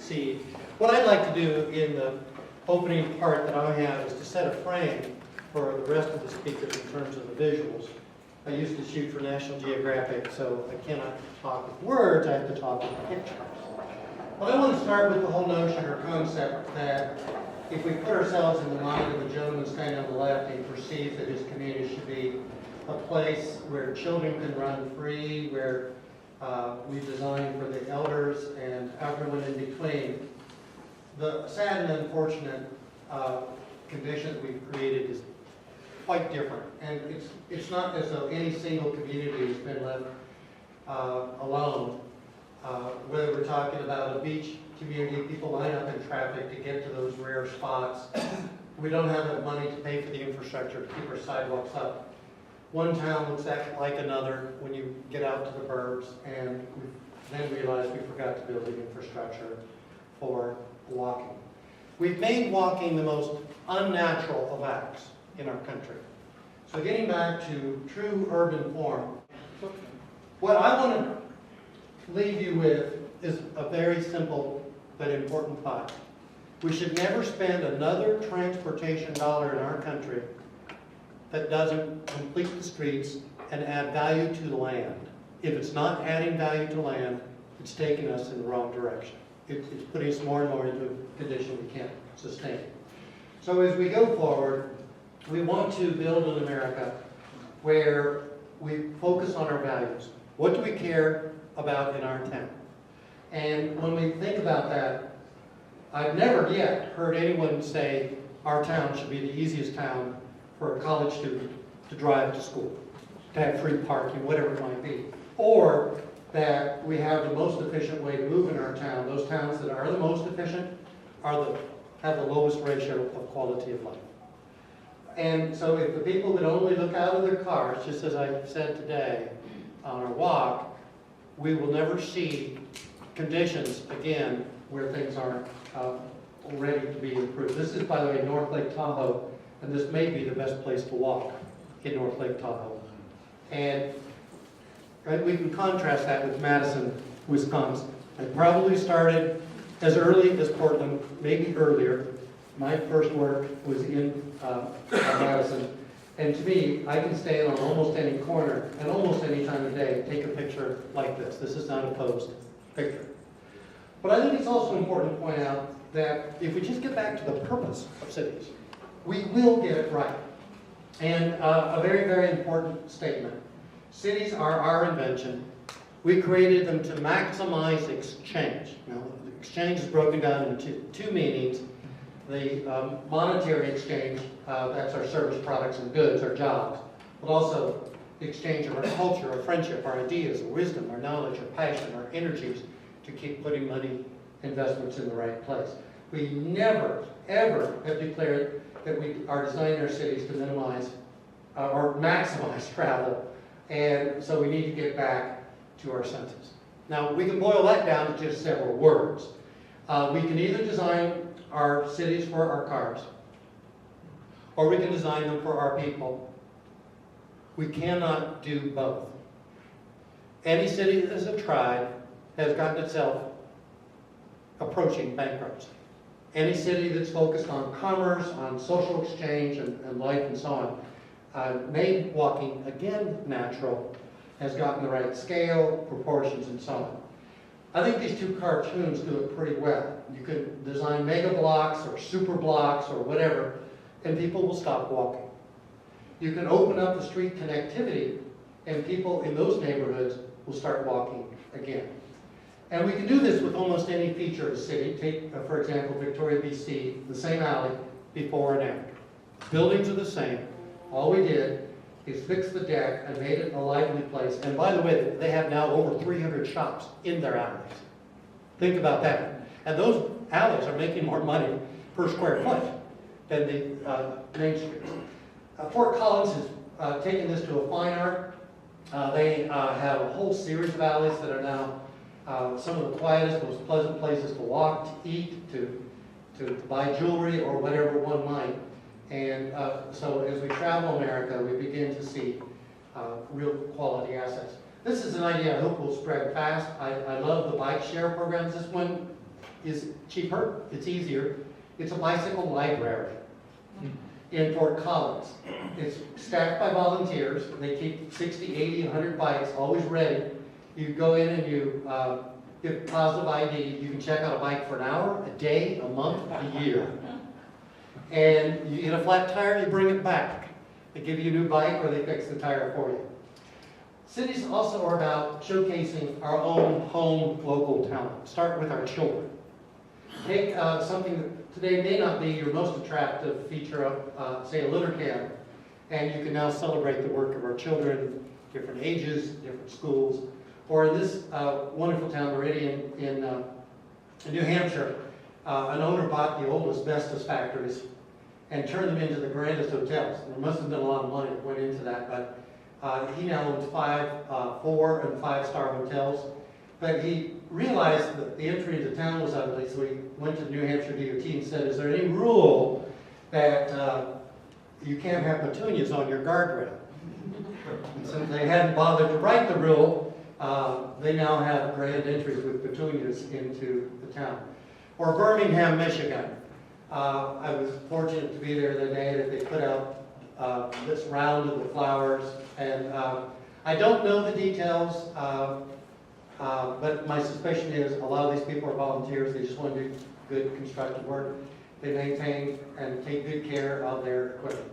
see. What I'd like to do in the opening part that I have is to set a frame for the rest of the speakers in terms of the visuals. I used to shoot for National Geographic, so I cannot talk with words, I have to talk with pictures. But I want to start with the whole notion or concept that if we put ourselves in the mind of the gentleman standing on the left, he perceives that his community should be a place where children can run free, where we design for the elders and everyone in between. The sad and unfortunate condition that we've created is quite different. And it's not as though any single community has been left alone. Whether we're talking about a beach community, people line up in traffic to get to those rare spots. We don't have the money to pay for the infrastructure to keep our sidewalks up. One town looks like another when you get out to the burbs, and we then realize we forgot to build the infrastructure for walking. We've made walking the most unnatural of acts in our country. So getting back to true urban form, what I want to leave you with is a very simple but important thought. We should never spend another transportation dollar in our country that doesn't complete the streets and add value to the land. If it's not adding value to land, it's taking us in the wrong direction. It's putting us more and more into a condition we can't sustain. So as we go forward, we want to build an America where we focus on our values. What do we care about in our town? And when we think about that, I've never yet heard anyone say our town should be the easiest town for a college student to drive to school, to have free parking, whatever it might be. Or that we have the most efficient way to move in our town. Those towns that are the most efficient have the lowest ratio of quality of life. And so if the people would only look out of their cars, just as I said today on our walk, we will never see conditions, again, where things aren't ready to be improved. This is, by the way, North Lake Tahoe, and this may be the best place to walk in North Lake Tahoe. And right, we can contrast that with Madison, Wisconsin. I probably started as early as Portland, maybe earlier. My first work was in Madison. And to me, I can stand on almost any corner and almost any time of day and take a picture like this. This is not a posed picture. But I think it's also important to point out that if we just get back to the purpose of cities, we will get it right. And a very, very important statement. Cities are our invention. We created them to maximize exchange. Now, exchange is broken down into two meanings. The monetary exchange, that's our service, products, and goods, our jobs, but also the exchange of our culture, our friendship, our ideas, our wisdom, our knowledge, our passion, our energies to keep putting money investments in the right place. We never, ever have declared that we are designing our cities to minimize or maximize travel, and so we need to get back to our senses. Now, we can boil that down to just several words. We can either design our cities for our cars, or we can design them for our people. We cannot do both. Any city that has tried has gotten itself approaching bankruptcy. Any city that's focused on commerce, on social exchange and life and so on, made walking again natural, has gotten the right scale, proportions, and so on. I think these two cartoons do it pretty well. You could design mega blocks or super blocks or whatever, and people will stop walking. You can open up the street connectivity, and people in those neighborhoods will start walking again. And we can do this with almost any feature of a city. Take, for example, Victoria, BC, the same alley, before and after. Buildings are the same. All we did is fix the deck and made it a lively place. And by the way, they have now over 300 shops in their alleys. Think about that. And those alleys are making more money per square foot than the main street. Fort Collins has taken this to a fine art. They have a whole series of alleys that are now some of the quietest, most pleasant places to walk, to eat, to buy jewelry or whatever one might. And so as we travel America, we begin to see real quality assets. This is an idea I hope will spread fast. I love the bike share programs. This one is cheaper, it's easier. It's a bicycle library in Fort Collins. It's staffed by volunteers. They keep 60, 80, 100 bikes always ready. You go in and you give positive ID. You can check out a bike for an hour, a day, a month, a year. And you get a flat tire, you bring it back. They give you a new bike or they fix the tire for you. Cities also are about showcasing our own home local talent. Start with our children. Take something that today may not be your most attractive feature of, say, a litter can, and you can now celebrate the work of our children, different ages, different schools. Or in this wonderful town, Meridian, in New Hampshire, an owner bought the old asbestos factories and turned them into the grandest hotels. There must have been a lot of money that went into that, but he now owns 4 and 5-star hotels. But he realized that the entry into town was ugly, so he went to the New Hampshire DOT and said, is there any rule that you can't have petunias on your guardrail? And since they hadn't bothered to write the rule, they now have grand entries with petunias into the town. Or Birmingham, Michigan. I was fortunate to be there the day that they put out this round of the flowers, and I don't know the details, but my suspicion is a lot of these people are volunteers. They just want to do good constructive work. They maintain and take good care of their equipment.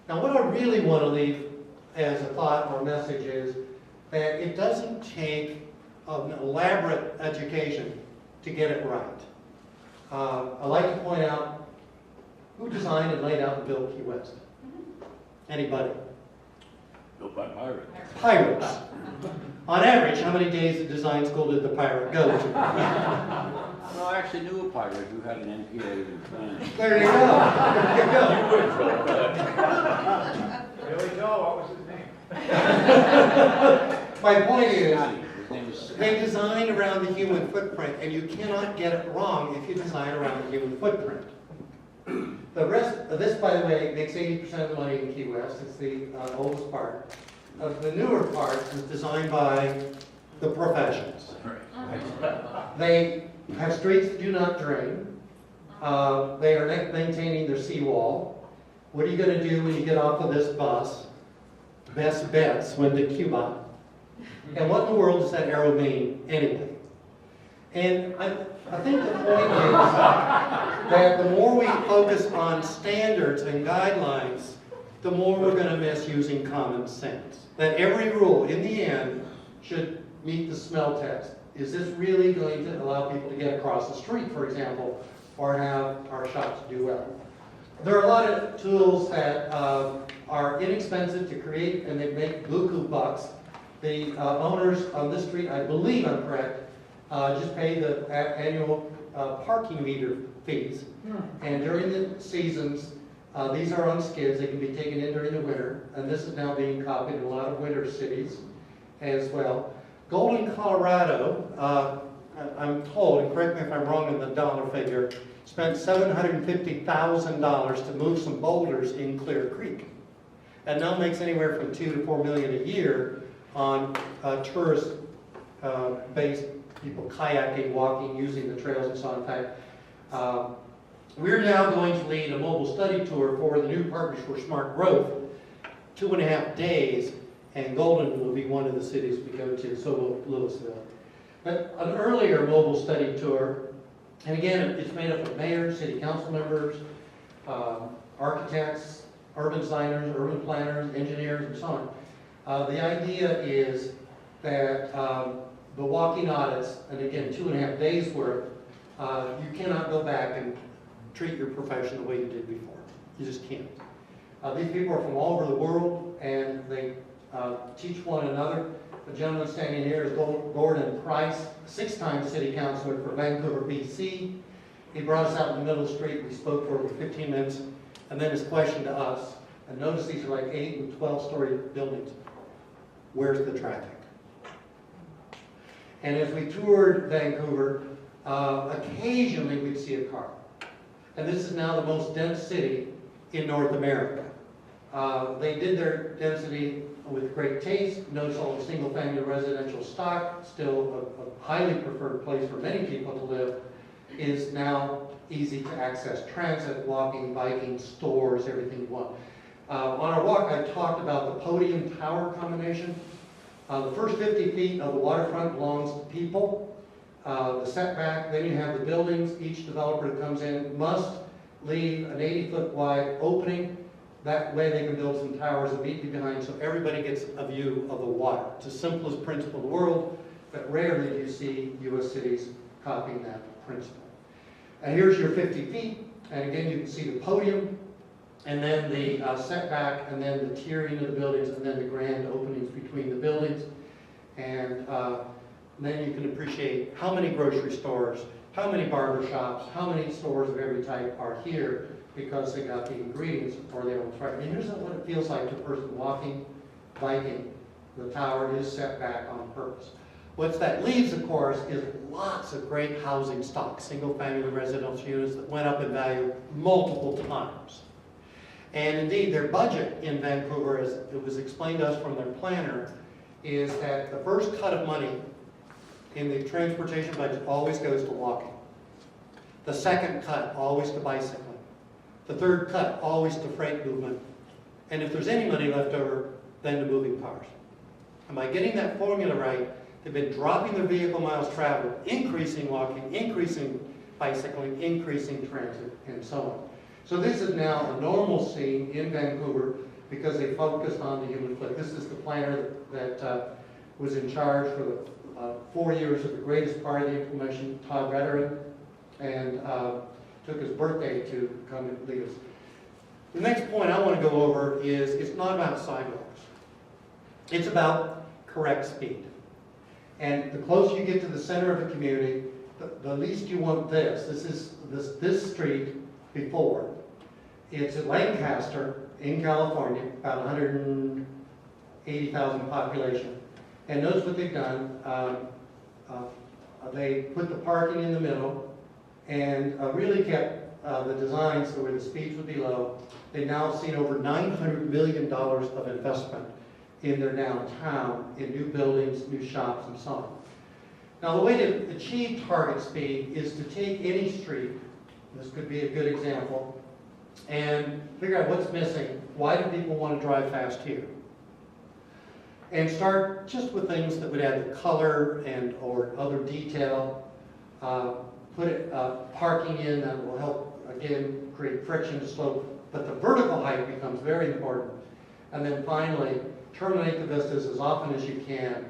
Now, what I really want to leave as a thought or message is that it doesn't take an elaborate education to get it right. I like to point out who designed and laid out and built Key West. Anybody? Built by pirates. Pirates. On average, how many days of design school did the pirate go to? Well, I actually knew a pirate who had an MPA in design. There you go. There you go. You would tell that. Billy Joe, what was his name? My point is, Scotty. His name was Scotty. they design around the human footprint, and you cannot get it wrong if you design around the human footprint. The rest of this, by the way, makes 80% of the money in Key West. It's the oldest part. The newer part is designed by the professionals. They have streets that do not drain. They are maintaining their seawall. What are you going to do when you get off of this bus? Best bets, swim to Cuba. And what in the world does that arrow mean anyway? And I think the point is that the more we focus on standards and guidelines, the more we're going to miss using common sense. That every rule, in the end, should meet the smell test. Is this really going to allow people to get across the street, for example, or have our shops do well? There are a lot of tools that are inexpensive to create, and they make buku bucks. The owners on this street, I believe I'm correct, just pay the annual parking meter fees. And during the seasons, these are on skids. They can be taken in during the winter. And this is now being copied in a lot of winter cities as well. Golden, Colorado, I'm told, and correct me if I'm wrong in the dollar figure, spent $750,000 to move some boulders in Clear Creek. And now makes anywhere from $2 to $4 million a year on tourist-based people kayaking, walking, using the trails and so on. In fact, we're now going to lead a mobile study tour for the new Partners for Smart Growth, 2.5 days, and Golden will be one of the cities we go to, so will Louisville. But an earlier mobile study tour, and again, it's made up of mayors, city council members, architects, urban designers, urban planners, engineers, and so on. The idea is that the walking audits, and again, 2.5 days worth, you cannot go back and treat your profession the way you did before. You just can't. These people are from all over the world, and they teach one another. The gentleman standing here is Gordon Price, 6-time city councilor for Vancouver, BC. He brought us out in the middle of the street. We spoke for over 15 minutes, and then his question to us, and notice these are like 8 and 12-story buildings. Where's the traffic? And as we toured Vancouver, occasionally we'd see a car. And this is now the most dense city in North America. They did their density with great taste. Notice all the single-family residential stock, still a highly preferred place for many people to live. is now easy to access. Transit, walking, biking, stores, everything you want. On our walk, I talked about the podium tower combination. The first 50 feet of the waterfront belongs to people. The setback, then you have the buildings. Each developer that comes in must leave an 80-foot wide opening. That way they can build some towers immediately behind so everybody gets a view of the water. It's the simplest principle in the world, but rarely do you see U.S. cities copying that principle. And here's your 50 feet, and again you can see the podium, and then the setback, and then the tiering of the buildings, and then the grand openings between the buildings. And then you can appreciate how many grocery stores, how many barber shops, how many stores of every type are here because they got the ingredients for their own threat. And here's what it feels like to a person walking, biking. The tower is set back on purpose. What that leaves, of course, is lots of great housing stock, single-family residential units that went up in value multiple times. And indeed, their budget in Vancouver, as it was explained to us from their planner, is that the first cut of money in the transportation budget always goes to walking. The second cut always to bicycling. The third cut always to freight movement. And if there's any money left over, then to moving cars. And by getting that formula right, they've been dropping their vehicle miles traveled, increasing walking, increasing bicycling, increasing transit, and so on. So this is now a normal scene in Vancouver because they focused on the human foot. This is the planner that was in charge for the 4 years of the greatest part of the implementation, Todd Reddering, and took his birthday to come and lead us. The next point I want to go over is it's not about sidewalks. It's about correct speed. And the closer you get to the center of the community, the least you want this. This is this street before. It's at Lancaster in California, about 180,000 population. And notice what they've done. They put the parking in the middle and really kept the design so where the speeds would be low. They've now seen over $900 million of investment in their downtown, in new buildings, new shops, and so on. Now the way to achieve target speed is to take any street, this could be a good example, and figure out what's missing. Why do people want to drive fast here? And start just with things that would add the color and or other detail. Put parking in that will help, again, create friction to slope. But the vertical height becomes very important. And then finally, terminate the vistas as often as you can.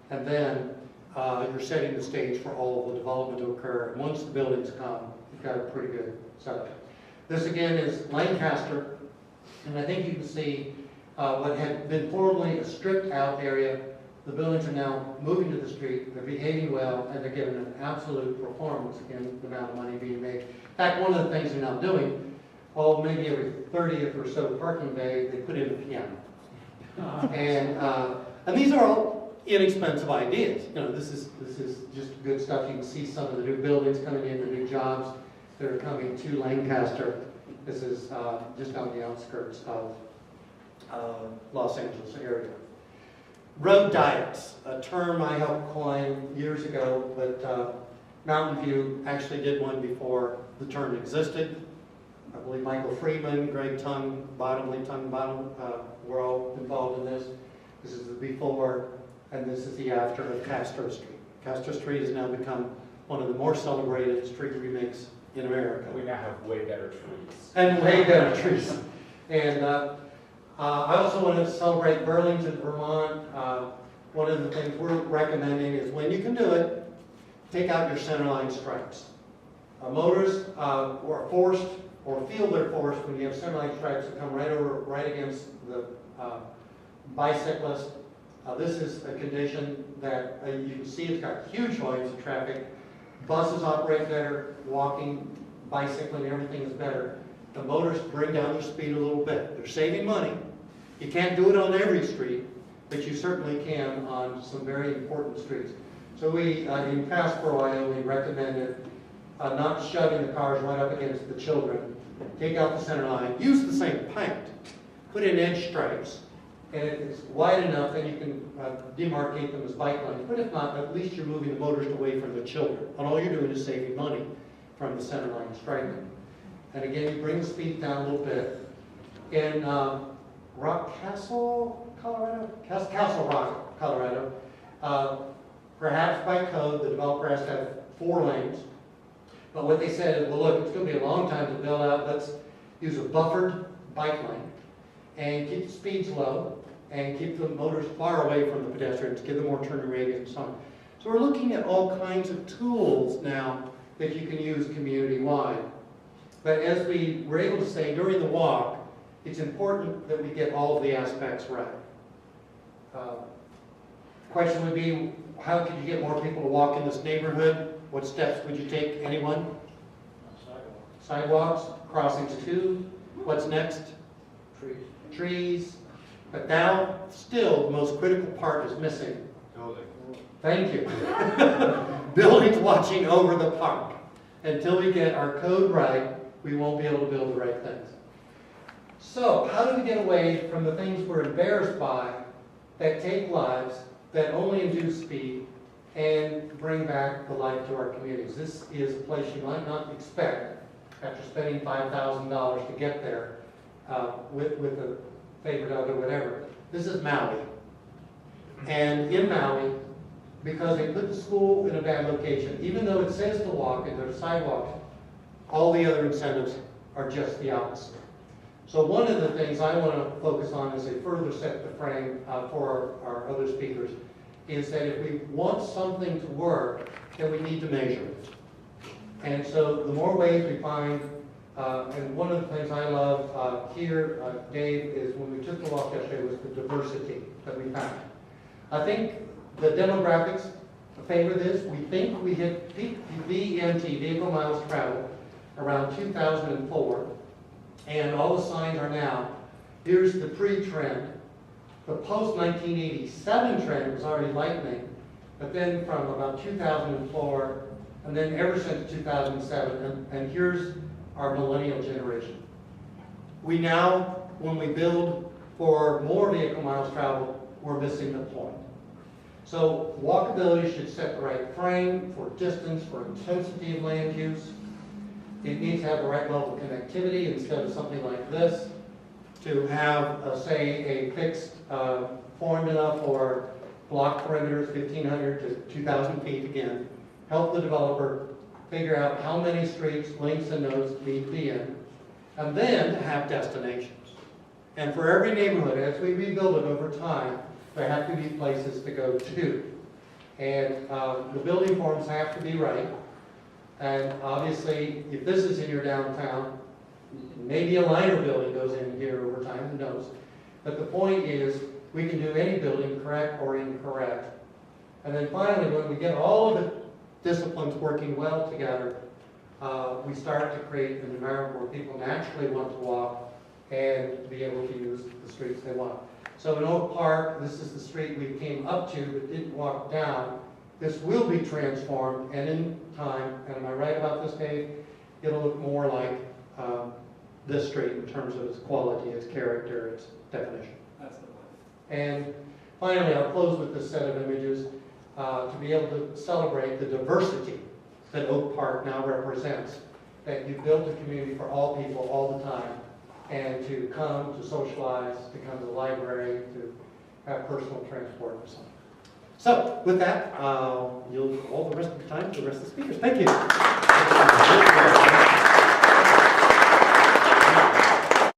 And then you're setting the stage for all of the development to occur. And once the buildings come, you've got a pretty good setup. This again is Lancaster. And I think you can see what had been formerly a stripped out area. The buildings are now moving to the street, they're behaving well, and they're given an absolute performance again, the amount of money being made. In fact, one of the things they're now doing, maybe every 30th or so parking bay, they put in a piano. And these are all inexpensive ideas. You know, this is just good stuff. You can see some of the new buildings coming in, the new jobs that are coming to Lancaster. This is just on the outskirts of Los Angeles area. Road diets, a term I helped coin years ago, but Mountain View actually did one before the term existed. I believe Michael Friedman, Greg Tung Bottom, were all involved in this. This is the before, and this is the after of Castro Street. Castro Street has now become one of the more celebrated street remakes in America. We now have way better trees. And way better trees. And I also want to celebrate Burlington, Vermont. One of the things we're recommending is when you can do it, take out your centerline stripes. Motorists are forced or feel they're forced when you have centerline stripes that come right against the bicyclist. This is a condition that you can see it's got huge volumes of traffic. Buses operate better, walking, bicycling, everything is better. The motorists bring down their speed a little bit. They're saving money. You can't do it on every street, but you certainly can on some very important streets. So we, in Passport, Wyoming, recommended not shoving the cars right up against the children. Take out the center line. Use the same paint. Put in edge stripes. And it's wide enough, then you can demarcate them as bike lanes. But if not, at least you're moving the motorist away from the children. And all you're doing is saving money from the center line striping. And again, you bring the speed down a little bit. In Rock Castle, Colorado? Castle Rock, Colorado. Perhaps by code, the developer has to have 4 lanes. But what they said is, well, look, it's going to be a long time to build out. Let's use a buffered bike lane and keep the speeds low and keep the motors far away from the pedestrians, give them more turning radius and so on. So we're looking at all kinds of tools now that you can use community-wide. But as we were able to say during the walk, it's important that we get all of the aspects right. Question would be, how could you get more people to walk in this neighborhood? What steps would you take? Anyone? Sidewalks, crossings too. What's next? Trees. But now, still, the most critical part is missing. Building. Thank you. Buildings watching over the park. Until we get our code right, we won't be able to build the right things. So, how do we get away from the things we're embarrassed by that take lives, that only induce speed, and bring back the life to our communities? This is a place you might not expect after spending $5,000 to get there with a favorite dog or whatever. This is Maui. And in Maui, because they put the school in a bad location, even though it says to walk and there's sidewalks, all the other incentives are just the opposite. So one of the things I want to focus on as a further set the frame for our other speakers is that if we want something to work, then we need to measure it. And so the more ways we find, and one of the things I love here, Dave, is when we took the walk yesterday was the diversity that we found. I think the demographics favor this. We think we hit peak VMT, vehicle miles traveled, around 2004. And all the signs are now, here's the pre-trend. The post-1987 trend was already lightening, but then from about 2004, and then ever since 2007, and here's our millennial generation. We now, when we build for more vehicle miles traveled, we're missing the point. So walkability should set the right frame for distance, for intensity of land use. It needs to have the right level of connectivity instead of something like this. To have, say, a fixed formula for block perimeters, 1,500 to 2,000 feet again. Help the developer figure out how many streets, links, and nodes need to be in. And then have destinations. And for every neighborhood, as we rebuild it over time, there have to be places to go to. And the building forms have to be right. And obviously, if this is in your downtown, maybe a liner building goes in here over time, who knows. But the point is, we can do any building correct or incorrect. And then finally, when we get all of the disciplines working well together, we start to create an environment where people naturally want to walk and be able to use the streets they want. So in Oak Park, this is the street we came up to but didn't walk down. This will be transformed, and in time, and am I right about this, Dave? It'll look more like this street in terms of its quality, its character, its definition. That's the one. And finally, I'll close with this set of images to be able to celebrate the diversity that Oak Park now represents, that you built a community for all people all the time, and to come, to socialize, to come to the library, to have personal transport and so on. So, with that, you'll all the rest of the time to the rest of the speakers. Thank you.